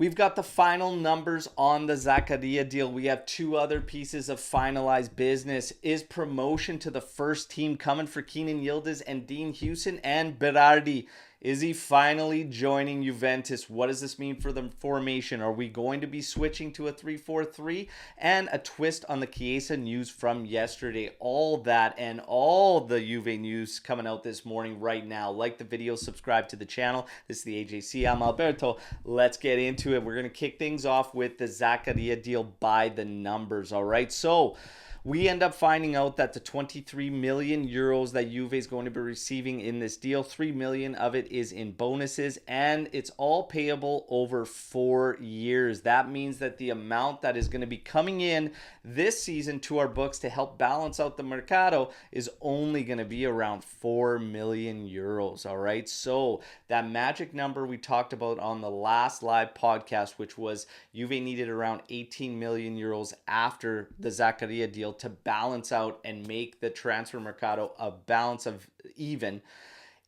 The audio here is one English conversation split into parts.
We've got the final numbers on the Zakaria deal. We have two other pieces of finalized business. Is promotion to the first team coming for Huijsen and Yildiz and Dean Huijsen and Berardi? Is he finally joining Juventus? What does this mean for the formation? Are we going to be switching to a 3-4-3? And a twist on the Chiesa news from yesterday. All that and all the Juve news coming out this morning right now. Like the video, subscribe to the channel. This is the AJC. I'm Alberto. Let's get into it. We're going to kick things off with the Zakaria deal by the numbers. All right, so we end up finding out that the 23 million euros that Juve is going to be receiving in this deal, 3 million of it is in bonuses, and it's all payable over 4 years. That means that the amount that is going to be coming in this season to our books to help balance out the mercato is only going to be around 4 million euros. All right, so that magic number we talked about on the last live podcast, which was Juve needed around 18 million euros after the Zakaria deal to balance out and make the transfer mercato a balance of even,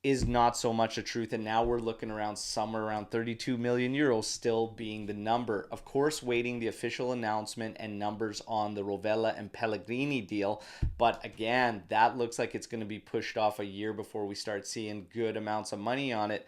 is not so much a truth. And now we're looking around somewhere around 32 million euros still being the number. Of course, waiting the official announcement and numbers on the Rovella and Pellegrini deal. But again, that looks like it's going to be pushed off a year before we start seeing good amounts of money on it.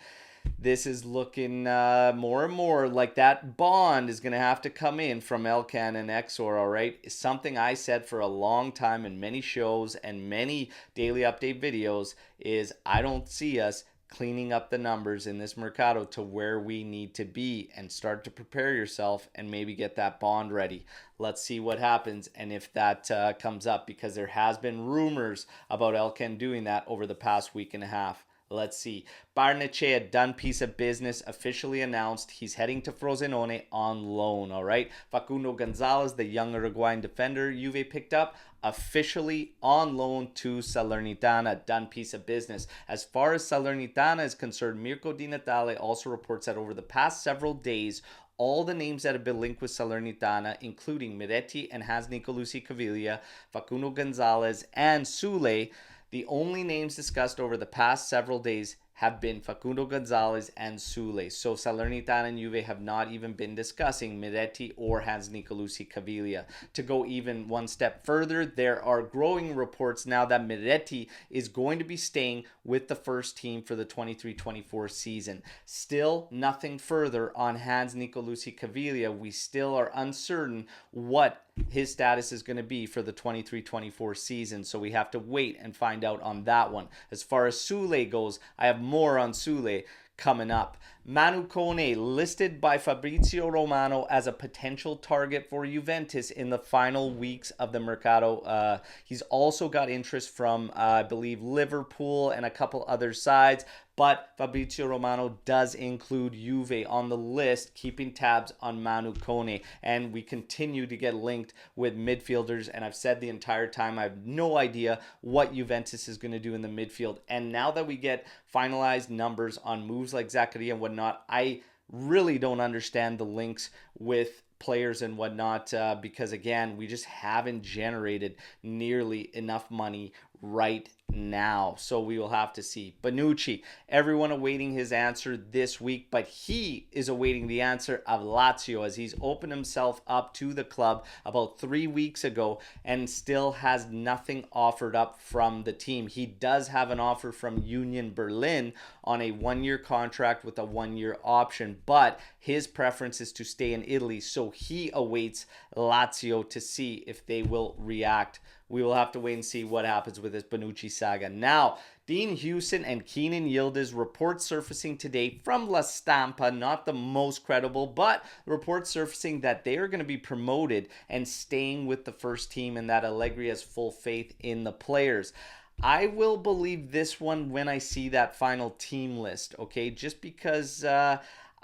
This is looking more and more like that bond is going to have to come in from Elkan and Exor, all right? It's something I said for a long time in many shows and many daily update videos is I don't see us cleaning up the numbers in this mercado to where we need to be, and start to prepare yourself and maybe get that bond ready. Let's see what happens and if that comes up, because there has been rumors about Elkan doing that over the past week and a half. Let's see. Barnechea, a done piece of business, officially announced. He's heading to Frosinone on loan, all right? Facundo Gonzalez, the young Uruguayan defender Juve picked up, officially on loan to Salernitana. Done piece of business. As far as Salernitana is concerned, Mirko Di Natale also reports that over the past several days, all the names that have been linked with Salernitana, including Miretti and Hans Nicolucci Caviglia, Facundo Gonzalez, and Sule, the only names discussed over the past several days have been Facundo Gonzalez and Sule. So Salernitana and Juve have not even been discussing Miretti or Hans Nicolucci Caviglia. To go even one step further, there are growing reports now that Miretti is going to be staying with the first team for the 23-24 season. Still nothing further on Hans Nicolucci Caviglia. We still are uncertain what his status is going to be for the 23-24 season, so we have to wait and find out on that one. As far as Sule goes, I have more on Sule coming up. Manu Kone, listed by Fabrizio Romano as a potential target for Juventus in the final weeks of the mercato. He's also got interest from, I believe, Liverpool and a couple other sides. But Fabrizio Romano does include Juve on the list, keeping tabs on Manu Kone. And we continue to get linked with midfielders. And I've said the entire time, I have no idea what Juventus is going to do in the midfield. And now that we get finalized numbers on moves like Zakaria and whatnot, I really don't understand the links with players and whatnot, because again, we just haven't generated nearly enough money right now. So we will have to see. Bopnucci, everyone awaiting his answer this week, but he is awaiting the answer of Lazio, as he's opened himself up to the club about 3 weeks ago and still has nothing offered up from the team. He does have an offer from Union Berlin on a 1-year contract with a 1-year option, but his preference is to stay in Italy, so he awaits Lazio to see if they will react. We will have to wait and see what happens with this Bopnucci saga. Now, Dean Huijsen and Huijsen and Yildiz, reports surfacing today from La Stampa, not the most credible, but reports surfacing that they are going to be promoted and staying with the first team, and that Allegri has full faith in the players. I will believe this one when I see that final team list, okay? Just because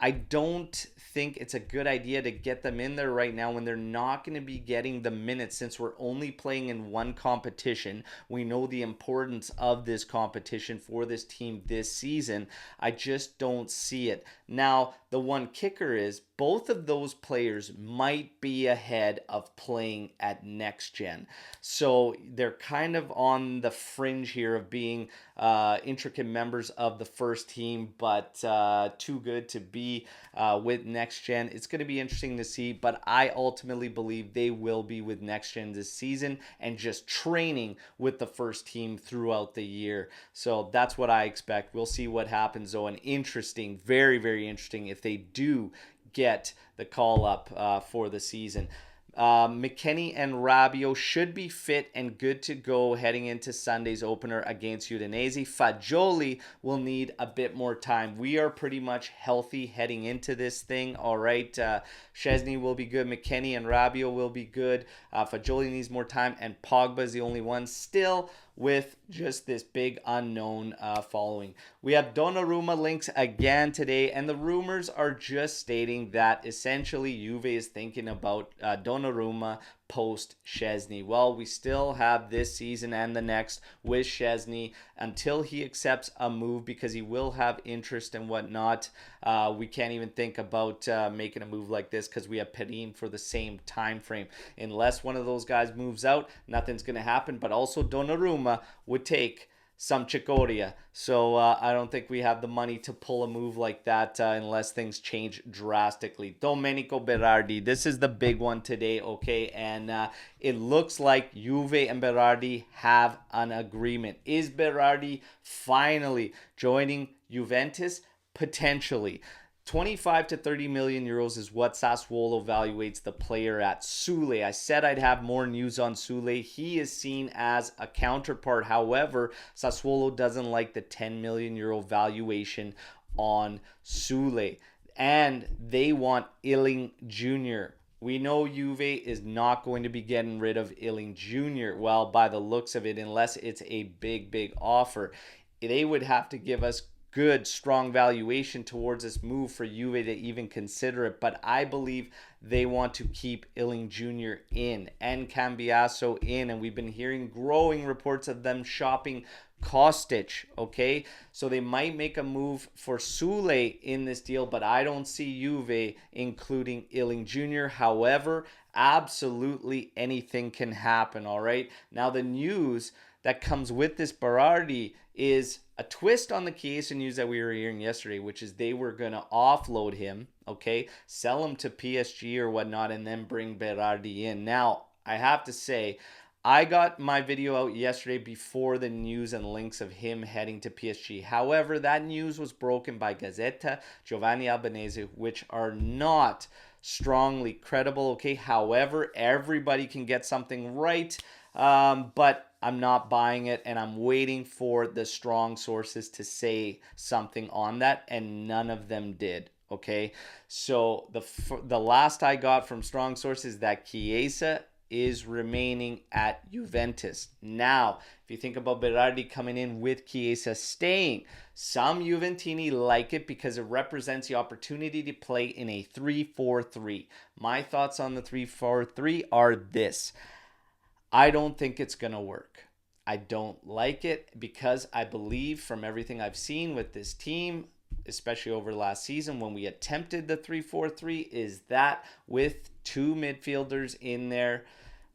I don't think it's a good idea to get them in there right now when they're not going to be getting the minutes, since we're only playing in one competition. We know the importance of this competition for this team this season. I just don't see it. Now, the one kicker is both of those players might be ahead of playing at next gen. So they're kind of on the fringe here of being intricate members of the first team, but too good to be with next gen. It's going to be interesting to see, but I ultimately believe they will be with next gen this season and just training with the first team throughout the year. So that's what I expect. We'll see what happens though. And interesting, very, very interesting if they do get the call up for the season. McKennie and Rabiot should be fit and good to go heading into Sunday's opener against Udinese. Fagioli will need a bit more time. We are pretty much healthy heading into this thing. All right. Szczesny will be good. McKennie and Rabiot will be good. Fagioli needs more time, and Pogba is the only one still with just this big unknown following. We have Donnarumma links again today, and the rumors are just stating that essentially Juve is thinking about Donnarumma post Szczesny. Well, we still have this season and the next with Szczesny until he accepts a move, because he will have interest and whatnot. We can't even think about making a move like this because we have Perin for the same time frame. Unless one of those guys moves out, nothing's going to happen. But also Donnarumma would take some Zakaria. So I don't think we have the money to pull a move like that unless things change drastically. Domenico Berardi, this is the big one today, okay? And it looks like Juve and Berardi have an agreement. Is Berardi finally joining Juventus? Potentially. 25 to 30 million euros is what Sassuolo evaluates the player at. Sule, I said I'd have more news on Sule. He is seen as a counterpart. However, Sassuolo doesn't like the 10 million euro valuation on Sule, and they want Illing Jr. We know Juve is not going to be getting rid of Illing Jr. Well, by the looks of it, unless it's a big, big offer. They would have to give us good, strong valuation towards this move for Juve to even consider it. But I believe they want to keep Illing Jr. in and Cambiaso in. And we've been hearing growing reports of them shopping Kostic, okay? So they might make a move for Sule in this deal, but I don't see Juve including Illing Jr. However, absolutely anything can happen, all right? Now, the news that comes with this Berardi is a twist on the Chiesa news that we were hearing yesterday, which is they were going to offload him, okay, sell him to PSG or whatnot, and then bring Berardi in. Now, I have to say, I got my video out yesterday before the news and links of him heading to PSG. However, that news was broken by Gazzetta, Giovanni Albanese, which are not strongly credible, okay? However, everybody can get something right, but I'm not buying it, and I'm waiting for the strong sources to say something on that, and none of them did, okay? So the last I got from strong sources that Chiesa is remaining at Juventus. Now, if you think about Berardi coming in with Chiesa staying, some Juventini like it because it represents the opportunity to play in a 3-4-3. My thoughts on the 3-4-3 are this. I don't think it's going to work. I don't like it because I believe from everything I've seen with this team, especially over last season when we attempted the 3-4-3, is that with two midfielders in there,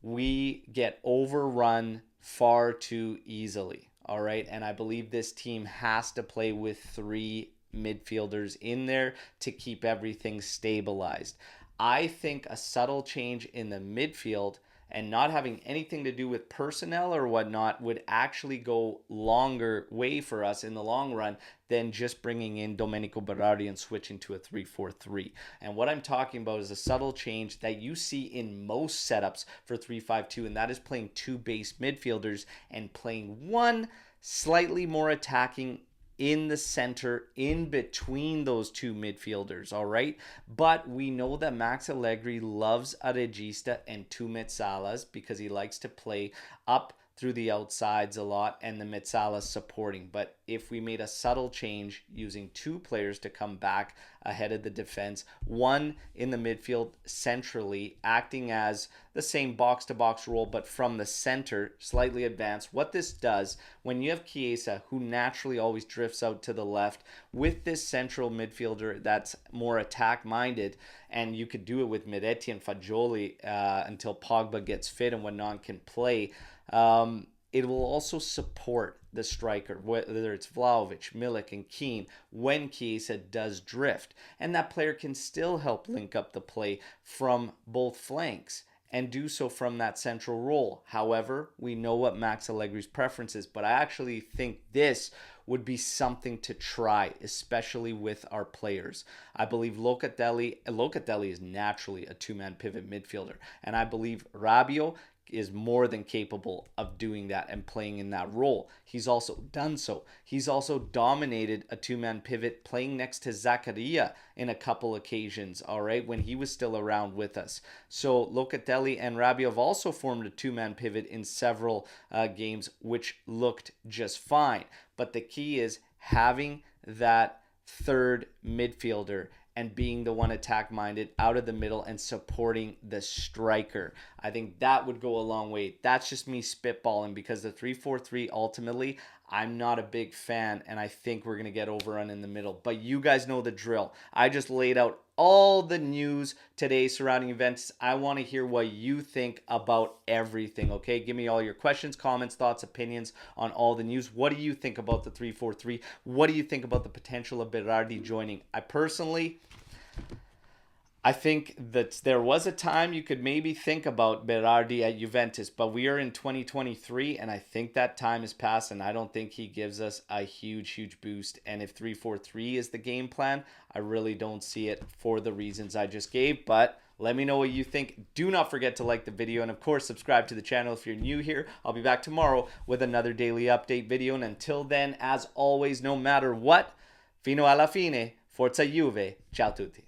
we get overrun far too easily. All right. And I believe this team has to play with three midfielders in there to keep everything stabilized. I think a subtle change in the midfield and not having anything to do with personnel or whatnot would actually go longer way for us in the long run than just bringing in Domenico Berardi and switching to a 3-4-3. And what I'm talking about is a subtle change that you see in most setups for 3-5-2, and that is playing two base midfielders and playing one slightly more attacking in the center, in between those two midfielders, all right? But we know that Max Allegri loves a regista and two mezzalas because he likes to play up through the outsides a lot and the mezzalas supporting. But if we made a subtle change using two players to come back ahead of the defense, one in the midfield centrally acting as the same box-to-box role but from the center, slightly advanced, what this does when you have Chiesa, who naturally always drifts out to the left, with this central midfielder that's more attack-minded, and you could do it with Miretti and Fagioli until Pogba gets fit and whatnot can play, it will also support the striker, whether it's Vlahovic, Milik, and Keane, when Chiesa does drift. And that player can still help link up the play from both flanks and do so from that central role. However, we know what Max Allegri's preference is, but I actually think this would be something to try, especially with our players. I believe Locatelli is naturally a two-man pivot midfielder, and I believe Rabiot is more than capable of doing that and playing in that role. He's also done so. He's also dominated a two-man pivot playing next to Zakaria in a couple occasions, all right, when he was still around with us. So Locatelli and Rabiot have also formed a two-man pivot in several games, which looked just fine. But the key is having that third midfielder and being the one attack-minded out of the middle and supporting the striker. I think that would go a long way. That's just me spitballing, because the 3-4-3 ultimately, I'm not a big fan, and I think we're going to get overrun in the middle. But you guys know the drill. I just laid out all the news today surrounding Juventus. I want to hear what you think about everything, okay? Give me all your questions, comments, thoughts, opinions on all the news. What do you think about the 3-4-3? What do you think about the potential of Berardi joining? I think that there was a time you could maybe think about Berardi at Juventus, but we are in 2023, and I think that time has passed, and I don't think he gives us a huge boost. And if 3-4-3 is the game plan, I really don't see it for the reasons I just gave. But let me know what you think. Do not forget to like the video, and of course, subscribe to the channel if you're new here. I'll be back tomorrow with another daily update video, and until then, as always, no matter what, fino alla fine, forza Juve, ciao tutti.